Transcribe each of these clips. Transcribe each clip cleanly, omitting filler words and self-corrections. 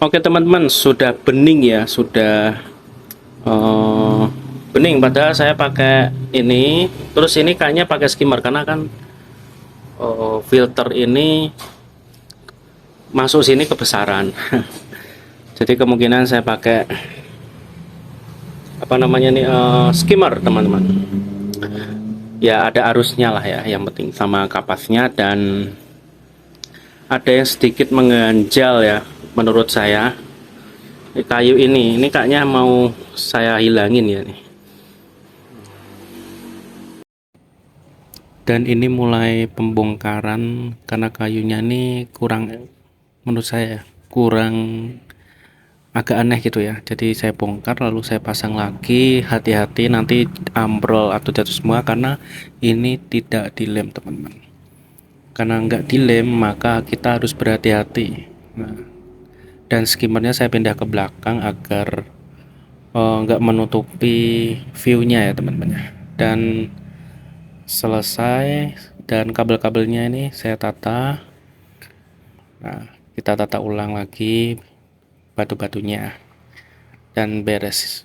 Oke teman-teman, sudah bening ya, sudah eh, bening. Padahal saya pakai ini, terus ini kayaknya pakai skimmer karena kan filter ini masuk sini kebesaran. Jadi kemungkinan saya pakai apa namanya nih skimmer teman-teman. Ya ada arusnya lah ya, yang penting sama kapasnya, dan ada yang sedikit mengganjal ya menurut saya. Kayu ini kayaknya mau saya hilangin ya nih. Dan ini mulai pembongkaran karena kayunya nih kurang, menurut saya kurang, agak aneh gitu ya. Jadi saya bongkar lalu saya pasang lagi. Hati-hati nanti ambrol atau jatuh semua karena ini tidak dilem teman-teman. Karena nggak dilem maka kita harus berhati-hati. Nah, dan skimmernya saya pindah ke belakang agar nggak menutupi viewnya ya teman-teman ya. Dan selesai, dan kabel-kabelnya ini saya tata. Nah, kita tata ulang lagi batu-batunya dan beres.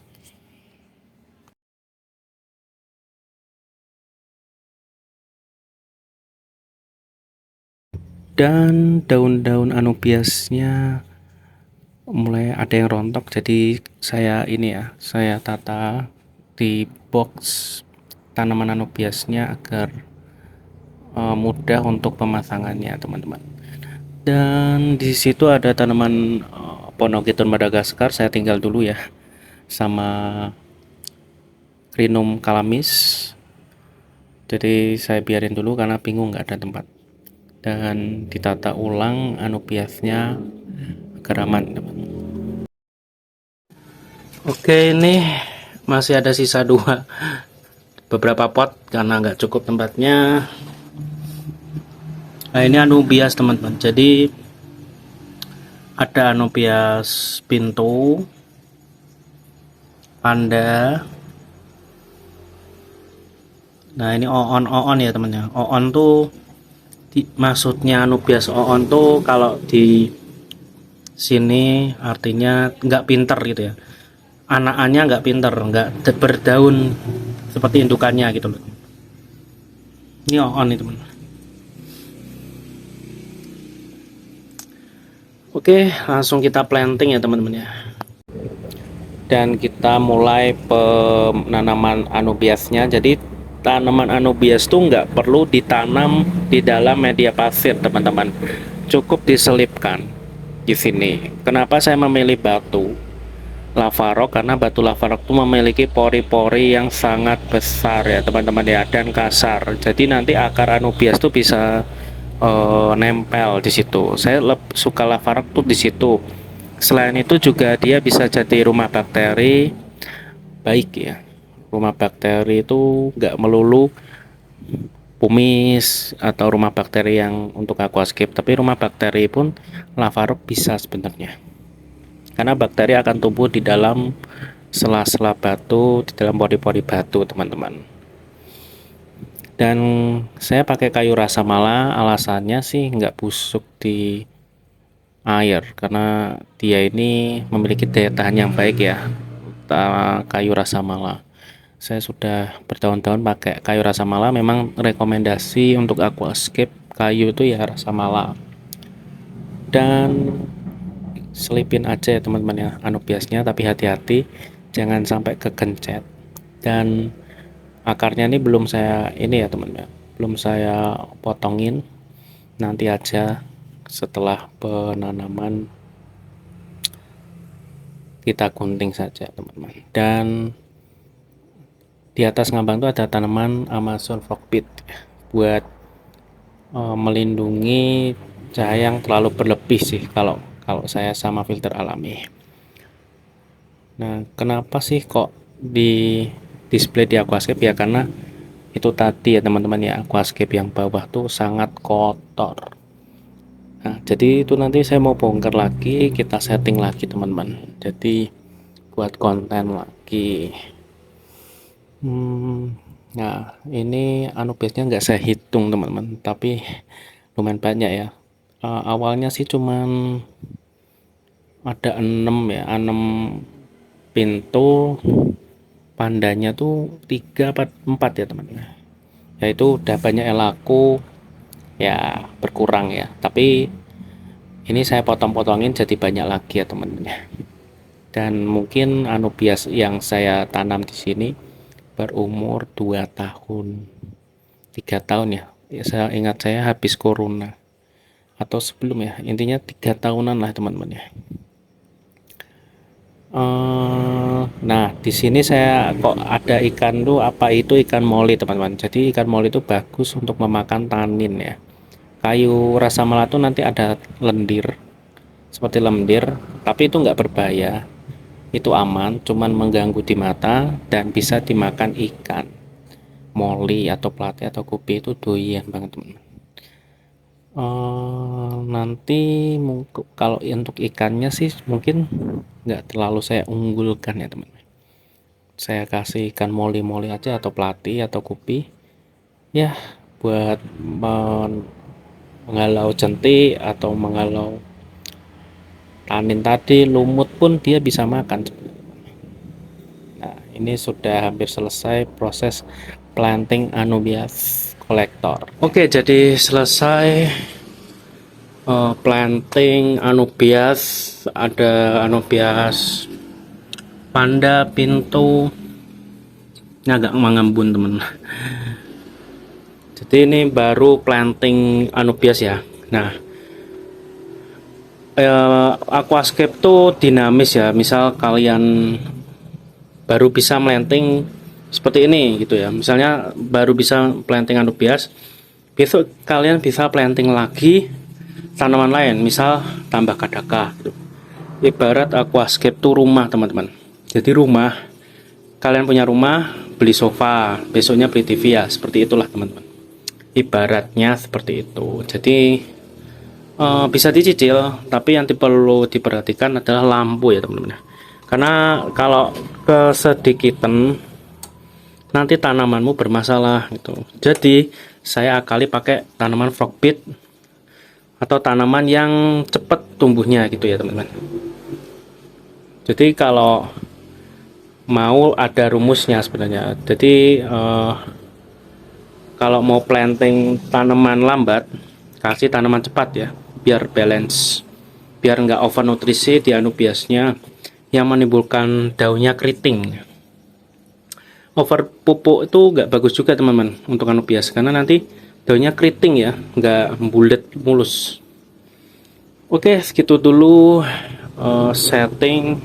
Dan daun-daun anubiasnya mulai ada yang rontok, jadi saya ini ya, saya tata di box tanaman anubiasnya agar mudah untuk pemasangannya teman-teman. Dan di situ ada tanaman Ponogeton Madagaskar, saya tinggal dulu ya, sama Crinum calamis. Jadi saya biarin dulu karena bingung nggak ada tempat. Dan ditata ulang anubiasnya agar aman teman. Oke, ini masih ada sisa beberapa pot karena nggak cukup tempatnya. Nah ini anubias teman-teman, jadi ada anubias pintu, panda. Nah ini oon ya temannya. Oon tuh maksudnya anubias oon tuh kalau di sini artinya nggak pinter gitu ya. Anakannya nggak pinter, nggak berdaun seperti indukannya gitu loh. Ini oon nih teman. Oke, langsung kita planting ya teman-teman ya. Dan kita mulai penanaman anubiasnya. Jadi tanaman anubias tuh nggak perlu ditanam di dalam media pasir teman-teman, cukup diselipkan di sini. Kenapa saya memilih batu lava rock? Karena batu lava rock itu memiliki pori-pori yang sangat besar ya teman-teman ya, dan kasar. Jadi nanti akar anubias tuh bisa nempel di situ. Saya suka lava rock tuh di situ. Selain itu juga dia bisa jadi rumah bakteri baik ya. Rumah bakteri itu nggak melulu pumis atau rumah bakteri yang untuk aquascape, tapi rumah bakteri pun lava rock bisa sebenarnya. Karena bakteri akan tumbuh di dalam sela-sela batu, di dalam pori-pori batu teman-teman. Dan saya pakai kayu rasa mala, alasannya sih nggak busuk di air karena dia ini memiliki daya tahan yang baik ya. Kayu rasa mala, saya sudah bertahun-tahun pakai kayu rasa mala. Memang rekomendasi untuk aquascape kayu itu ya rasa mala. Dan selipin aja ya teman-teman ya anubiasnya, tapi hati-hati jangan sampai kegencet. Dan akarnya ini belum saya ini ya teman-teman, belum saya potongin, nanti aja setelah penanaman kita gunting saja teman-teman. Dan di atas ngambang itu ada tanaman Amazon Frogpit buat melindungi cahaya yang terlalu berlebih sih kalau kalau saya sama filter alami. Nah, kenapa sih kok di display di aquascape ya, karena itu tadi ya teman-teman ya, aquascape yang bawah tuh sangat kotor. Nah, jadi itu nanti saya mau bongkar lagi, kita setting lagi teman-teman. Jadi buat konten lagi. Nah ini anubiasnya nggak saya hitung teman-teman, tapi lumayan banyak ya. Awalnya sih cuman ada 6 ya, 6 pintu. Pandanya tuh 3 4 ya teman-teman. Yaitu udah banyak yang laku, ya berkurang ya, tapi ini saya potong-potongin jadi banyak lagi ya teman-teman. Dan mungkin anubias yang saya tanam di sini berumur 2 tahun 3 tahun ya. Saya ingat saya habis corona atau sebelum ya, intinya 3 tahunan lah teman-teman ya. Nah di sini saya kok ada ikan tuh, apa itu ikan moli teman-teman. Jadi ikan moli itu bagus untuk memakan tanin ya. Kayu rasa melatu nanti ada lendir, seperti lendir, tapi itu nggak berbahaya, itu aman, cuman mengganggu di mata dan bisa dimakan ikan. Moli atau plate atau gupi itu doyan banget teman-teman. Nanti kalau untuk ikannya sih mungkin nggak terlalu saya unggulkan ya teman-teman. Saya kasih ikan moli-moli aja atau plati atau gupi ya, buat menghalau jentik atau menghalau tanin tadi, lumut pun dia bisa makan. Nah ini sudah hampir selesai proses planting Anubias collector. Oke, jadi selesai planting Anubias. Ada Anubias panda pintu, ini agak mengembun teman. Jadi ini baru planting Anubias ya. Nah aquascape tuh dinamis ya, misal kalian baru bisa planting seperti ini gitu ya, misalnya baru bisa planting Anubias, besok kalian bisa planting lagi tanaman lain, misal tambah kadaka gitu. Ibarat aquascape tuh rumah teman-teman. Jadi rumah, kalian punya rumah, beli sofa, besoknya beli TV ya, seperti itulah teman-teman. Ibaratnya seperti itu. Jadi bisa dicicil, tapi yang perlu diperhatikan adalah lampu ya teman-teman. Karena kalau kesedikitan nanti tanamanmu bermasalah gitu. Jadi saya akali pakai tanaman frogbit atau tanaman yang cepat tumbuhnya gitu ya teman-teman. Jadi kalau mau ada rumusnya sebenarnya. Jadi kalau mau planting tanaman lambat, kasih tanaman cepat ya, biar balance, biar nggak overnutrisi di anubiasnya yang menimbulkan daunnya keriting. Over pupuk itu nggak bagus juga teman-teman untuk anubias, karena nanti daunnya keriting ya, nggak bulat mulus. Oke, segitu dulu setting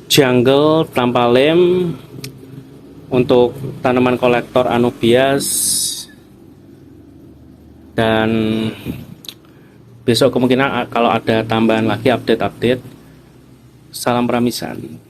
jungle tanpa lem untuk tanaman kolektor anubias, dan besok kemungkinan kalau ada tambahan lagi update. Salam peramisan.